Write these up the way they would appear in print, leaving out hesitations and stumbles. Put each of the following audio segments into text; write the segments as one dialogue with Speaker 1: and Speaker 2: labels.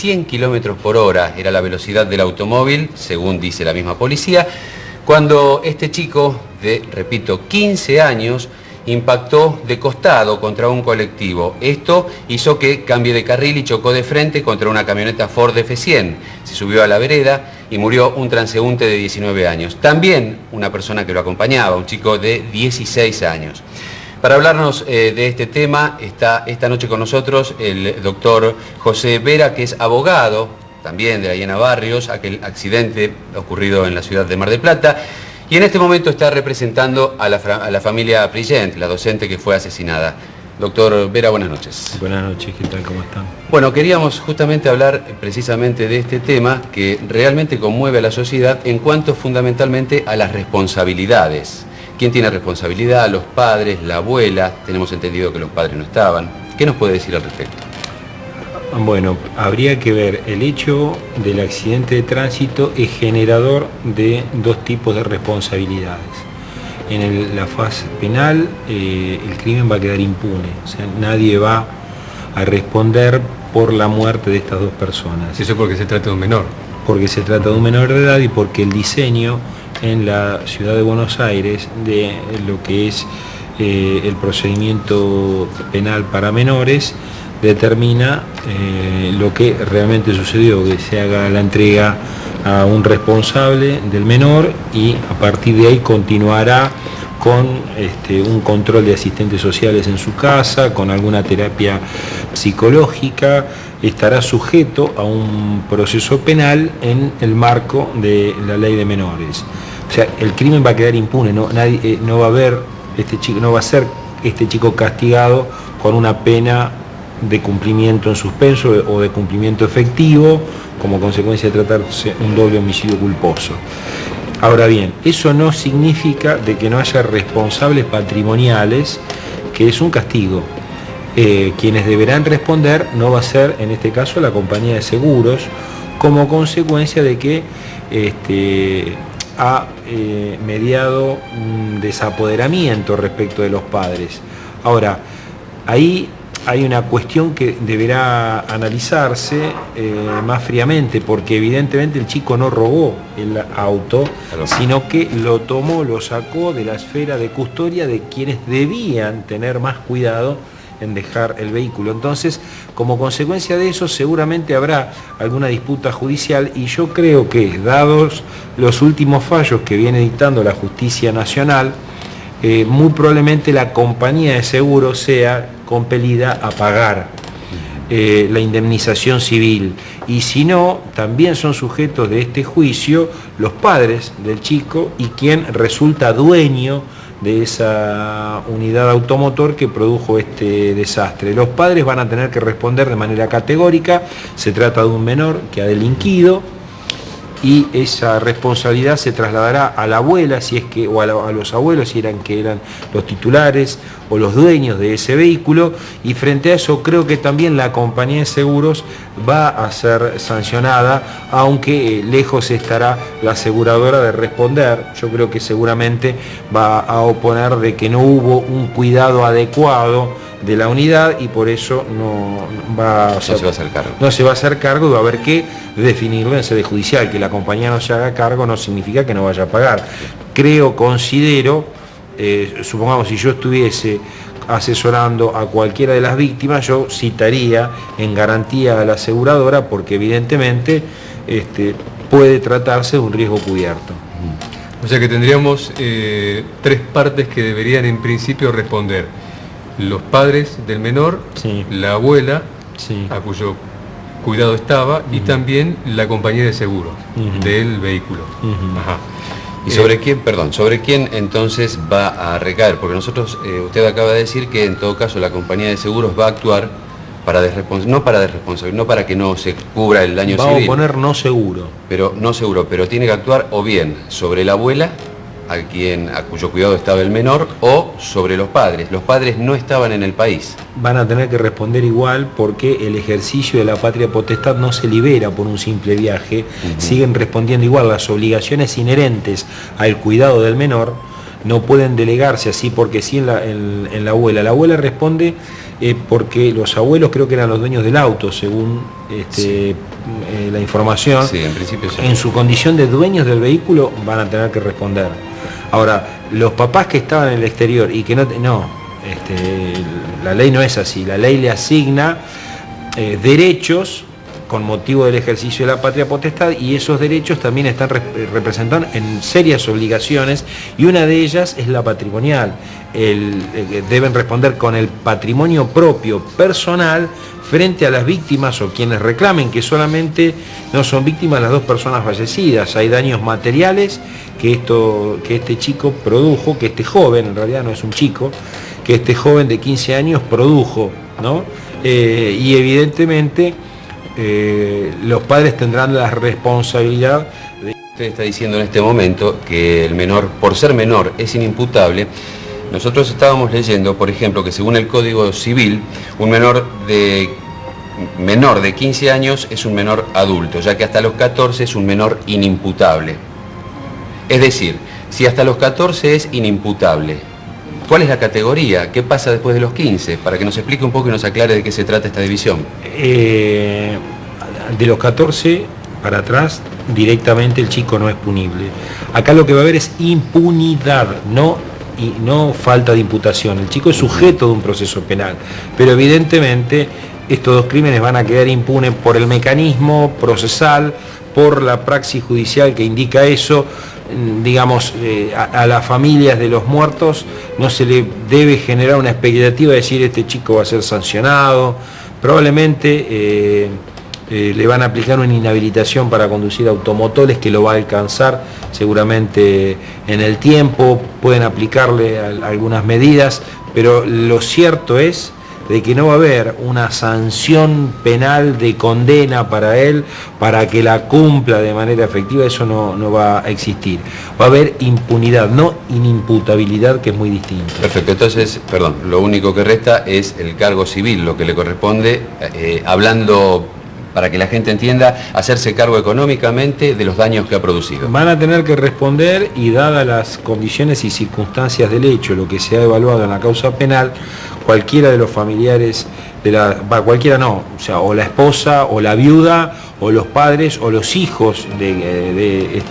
Speaker 1: 100 kilómetros por hora era la velocidad del automóvil, según dice la misma policía, cuando este chico de, repito, 15 años, impactó de costado contra un colectivo. Esto hizo que cambie de carril y chocó de frente contra una camioneta Ford F100. Se subió a la vereda y murió un transeúnte de 19 años. También una persona que lo acompañaba, un chico de 16 años. Para hablarnos de este tema está esta noche con nosotros el doctor José Vera, que es abogado también de la Hiena Barrios, aquel accidente ocurrido en la ciudad de Mar del Plata. Y en este momento está representando a la familia Prigent, la docente que fue asesinada. Doctor Vera, buenas noches.
Speaker 2: Buenas noches, ¿qué tal? ¿Cómo están?
Speaker 1: Bueno, queríamos justamente hablar precisamente de este tema que realmente conmueve a la sociedad en cuanto fundamentalmente a las responsabilidades. ¿Quién tiene responsabilidad? Los padres, la abuela. Tenemos entendido que los padres no estaban. ¿Qué nos puede decir al respecto?
Speaker 2: Bueno, habría que ver, el hecho del accidente de tránsito es generador de dos tipos de responsabilidades. En la fase penal, el crimen va a quedar impune, o sea, nadie va a responder por la muerte de estas dos personas.
Speaker 3: Eso porque se trata de un menor.
Speaker 2: Porque se trata de un menor de edad y porque el diseño en la ciudad de Buenos Aires de lo que es el procedimiento penal para menores determina lo que realmente sucedió, que se haga la entrega a un responsable del menor y a partir de ahí continuará con un control de asistentes sociales en su casa, con alguna terapia psicológica, estará sujeto a un proceso penal en el marco de la ley de menores. O sea, el crimen va a quedar impune, no va a haber no va a ser este chico castigado con una pena de cumplimiento en suspenso o de cumplimiento efectivo como consecuencia de tratarse un doble homicidio culposo. Ahora bien, eso no significa de que no haya responsables patrimoniales, que es un castigo. Quienes deberán responder no va a ser, en este caso, la compañía de seguros, como consecuencia de que ha mediado un desapoderamiento respecto de los padres. Ahora, ahí hay una cuestión que deberá analizarse más fríamente, porque evidentemente el chico no robó el auto, sino que lo tomó, lo sacó de la esfera de custodia de quienes debían tener más cuidado en dejar el vehículo. Entonces, como consecuencia de eso, seguramente habrá alguna disputa judicial y yo creo que, dados los últimos fallos que viene dictando la Justicia Nacional, muy probablemente la compañía de seguros sea compelida a pagar la indemnización civil. Y si no, también son sujetos de este juicio los padres del chico y quien resulta dueño de esa unidad automotor que produjo este desastre. Los padres van a tener que responder de manera categórica, se trata de un menor que ha delinquido y esa responsabilidad se trasladará a la abuela, si es que, o a los abuelos, si eran los titulares o los dueños de ese vehículo, y frente a eso creo que también la compañía de seguros va a ser sancionada, aunque lejos estará la aseguradora de responder. Yo creo que seguramente va a oponer de que no hubo un cuidado adecuado de la unidad y por eso no se va a hacer cargo. No se va a hacer cargo y va a haber que definirlo en sede judicial. Que la compañía no se haga cargo no significa que no vaya a pagar. Considero, supongamos si yo estuviese asesorando a cualquiera de las víctimas, yo citaría en garantía a la aseguradora porque evidentemente puede tratarse de un riesgo cubierto.
Speaker 3: O sea que tendríamos tres partes que deberían en principio responder: los padres del menor, sí, la abuela, sí, a cuyo cuidado estaba, y también la compañía de seguros del vehículo. Ajá.
Speaker 1: ¿Y sobre quién entonces va a recaer? Porque nosotros, usted acaba de decir que en todo caso la compañía de seguros va a actuar no para que no se cubra el daño civil.
Speaker 2: Vamos a poner no seguro.
Speaker 1: Pero tiene que actuar o bien sobre la abuela, a cuyo cuidado estaba el menor, o sobre los padres. Los padres no estaban en el país.
Speaker 2: Van a tener que responder igual porque el ejercicio de la patria potestad no se libera por un simple viaje. Siguen respondiendo igual. Las obligaciones inherentes al cuidado del menor no pueden delegarse así porque sí en la abuela. La abuela responde porque los abuelos creo que eran los dueños del auto, según la información.
Speaker 1: Sí, en principio sí.
Speaker 2: En su condición de dueños del vehículo van a tener que responder. Ahora, los papás que estaban en el exterior y que la ley no es así, la ley le asigna derechos con motivo del ejercicio de la patria potestad, y esos derechos también están representados en serias obligaciones, y una de ellas es la patrimonial. Deben responder con el patrimonio propio personal frente a las víctimas o quienes reclamen, que solamente no son víctimas las dos personas fallecidas. Hay daños materiales que este chico produjo, que este joven, en realidad no es un chico, que este joven de 15 años produjo, ¿no? Y evidentemente los padres tendrán la responsabilidad de...
Speaker 1: Usted está diciendo en este momento que el menor, por ser menor, es inimputable. Nosotros estábamos leyendo, por ejemplo, que según el Código Civil, un menor de 15 años es un menor adulto, ya que hasta los 14 es un menor inimputable. Es decir, si hasta los 14 es inimputable, ¿cuál es la categoría? ¿Qué pasa después de los 15? Para que nos explique un poco y nos aclare de qué se trata esta división.
Speaker 2: De los 14 para atrás, directamente el chico no es punible. Acá lo que va a haber es impunidad, no falta de imputación. El chico es sujeto de un proceso penal, pero evidentemente estos dos crímenes van a quedar impunes por el mecanismo procesal, por la praxis judicial que indica eso. Digamos, a las familias de los muertos no se le debe generar una expectativa de decir este chico va a ser sancionado. Probablemente le van a aplicar una inhabilitación para conducir automotores que lo va a alcanzar seguramente en el tiempo, pueden aplicarle algunas medidas, pero lo cierto es de que no va a haber una sanción penal de condena para él, para que la cumpla de manera efectiva. Eso no va a existir. Va a haber impunidad, no inimputabilidad, que es muy distinto.
Speaker 1: Perfecto, entonces, perdón, lo único que resta es el cargo civil, lo que le corresponde, hablando, para que la gente entienda, hacerse cargo económicamente de los daños que ha producido.
Speaker 2: Van a tener que responder, y dadas las condiciones y circunstancias del hecho, lo que se ha evaluado en la causa penal, cualquiera de los familiares, o la esposa, o la viuda, o los padres, o los hijos de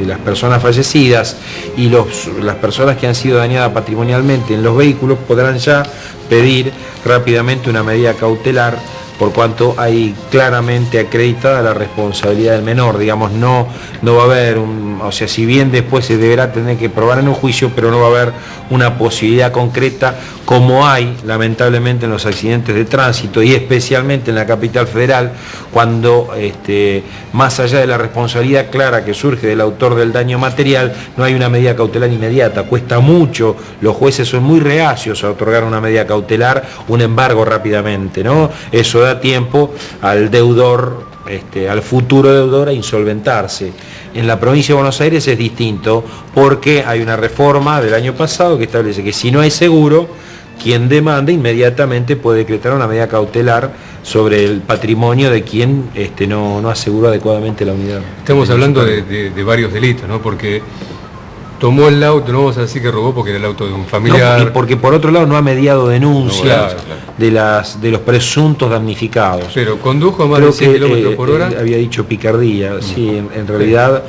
Speaker 2: las personas fallecidas, y las personas que han sido dañadas patrimonialmente en los vehículos, podrán ya pedir rápidamente una medida cautelar, por cuanto hay claramente acreditada la responsabilidad del menor. Digamos, no va a haber si bien después se deberá tener que probar en un juicio, pero no va a haber una posibilidad concreta, como hay lamentablemente en los accidentes de tránsito, y especialmente en la capital federal, cuando más allá de la responsabilidad clara que surge del autor del daño material, no hay una medida cautelar inmediata. Cuesta mucho, los jueces son muy reacios a otorgar una medida cautelar, un embargo rápidamente, ¿no? Eso da tiempo al deudor, al futuro deudor, a insolventarse. En la provincia de Buenos Aires es distinto, porque hay una reforma del año pasado que establece que si no hay seguro, quien demanda inmediatamente puede decretar una medida cautelar sobre el patrimonio de quien no aseguró adecuadamente la unidad.
Speaker 3: Estamos hablando de varios delitos, ¿no? Porque tomó el auto, no vamos a decir que robó porque era el auto de un familiar.
Speaker 2: No, porque por otro lado no ha mediado denuncias de los presuntos damnificados.
Speaker 3: Pero condujo a más de 100 kilómetros por hora.
Speaker 2: Había dicho picardía, sí, en realidad,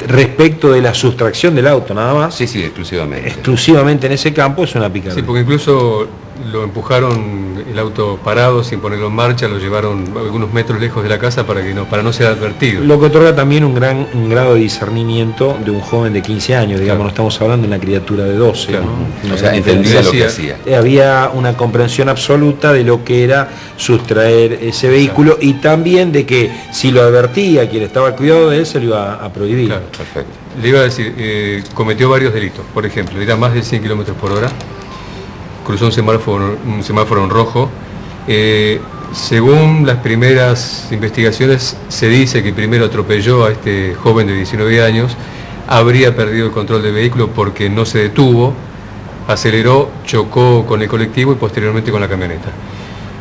Speaker 2: respecto de la sustracción del auto, nada más.
Speaker 1: Sí, exclusivamente.
Speaker 2: Exclusivamente en ese campo es una picardía.
Speaker 3: Sí, porque incluso lo empujaron el auto parado, sin ponerlo en marcha, lo llevaron algunos metros lejos de la casa para no ser advertido.
Speaker 2: Lo que otorga también un grado de discernimiento de un joven de 15 años, digamos, no estamos hablando de una criatura de 12. Claro.
Speaker 1: ¿no? O sea, entendía lo que hacía.
Speaker 2: Había una comprensión absoluta de lo que era sustraer ese vehículo, y también de que si lo advertía quien estaba al cuidado de él, se lo iba a prohibir.
Speaker 3: Claro, perfecto. Le iba a decir, cometió varios delitos. Por ejemplo, era más de 100 kilómetros por hora. Cruzó un semáforo en rojo. Según las primeras investigaciones, se dice que primero atropelló a este joven de 19 años, habría perdido el control del vehículo porque no se detuvo, aceleró, chocó con el colectivo y posteriormente con la camioneta.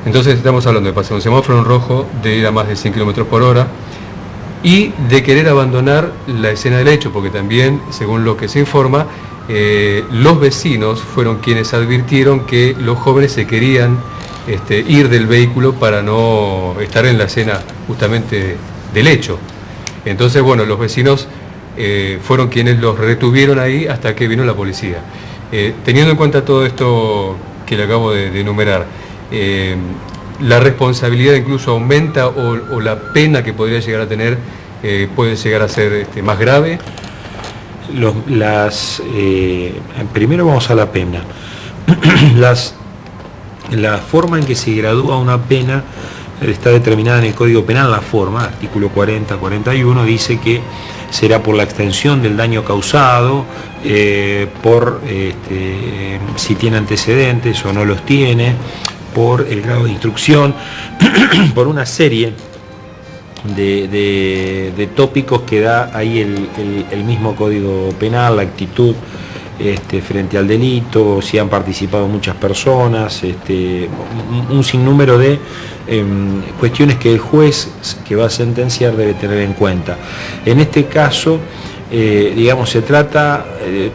Speaker 3: Entonces estamos hablando de pasar un semáforo en rojo, de ir a más de 100 kilómetros por hora y de querer abandonar la escena del hecho, porque también, según lo que se informa, los vecinos fueron quienes advirtieron que los jóvenes se querían ir del vehículo para no estar en la escena justamente del hecho. Entonces, bueno, los vecinos fueron quienes los retuvieron ahí hasta que vino la policía. Teniendo en cuenta todo esto que le acabo de enumerar, ¿la responsabilidad incluso aumenta o la pena que podría llegar a tener puede llegar a ser más grave?
Speaker 2: Primero vamos a la pena. La forma en que se gradúa una pena está determinada en el Código Penal. La forma, artículo 40, 41, dice que será por la extensión del daño causado, por si tiene antecedentes o no los tiene, por el grado de instrucción, por una serie de tópicos que da ahí el mismo Código Penal, la actitud frente al delito, si han participado muchas personas, un sinnúmero de cuestiones que el juez que va a sentenciar debe tener en cuenta. En este caso, digamos, se trata,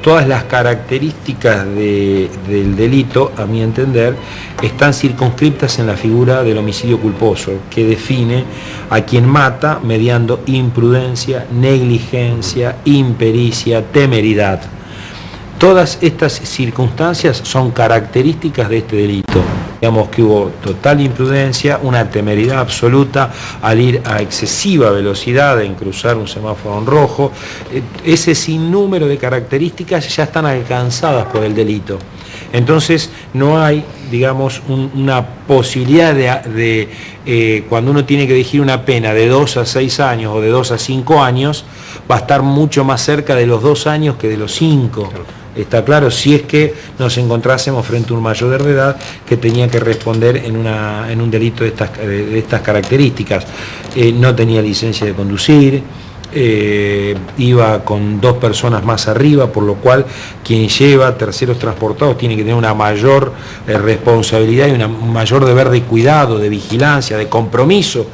Speaker 2: todas las características del delito, a mi entender, están circunscriptas en la figura del homicidio culposo, que define a quien mata mediando imprudencia, negligencia, impericia, temeridad. Todas estas circunstancias son características de este delito. Digamos que hubo total imprudencia, una temeridad absoluta al ir a excesiva velocidad en cruzar un semáforo en rojo. Ese sinnúmero de características ya están alcanzadas por el delito. Entonces no hay, digamos, una posibilidad de cuando uno tiene que elegir una pena de 2 a 6 años o de 2 a 5 años, va a estar mucho más cerca de los 2 años que de los 5. Está claro, si es que nos encontrásemos frente a un mayor de edad que tenía que responder en un delito de estas características. No tenía licencia de conducir, iba con 2 personas más arriba, por lo cual quien lleva terceros transportados tiene que tener una mayor responsabilidad y un mayor deber de cuidado, de vigilancia, de compromiso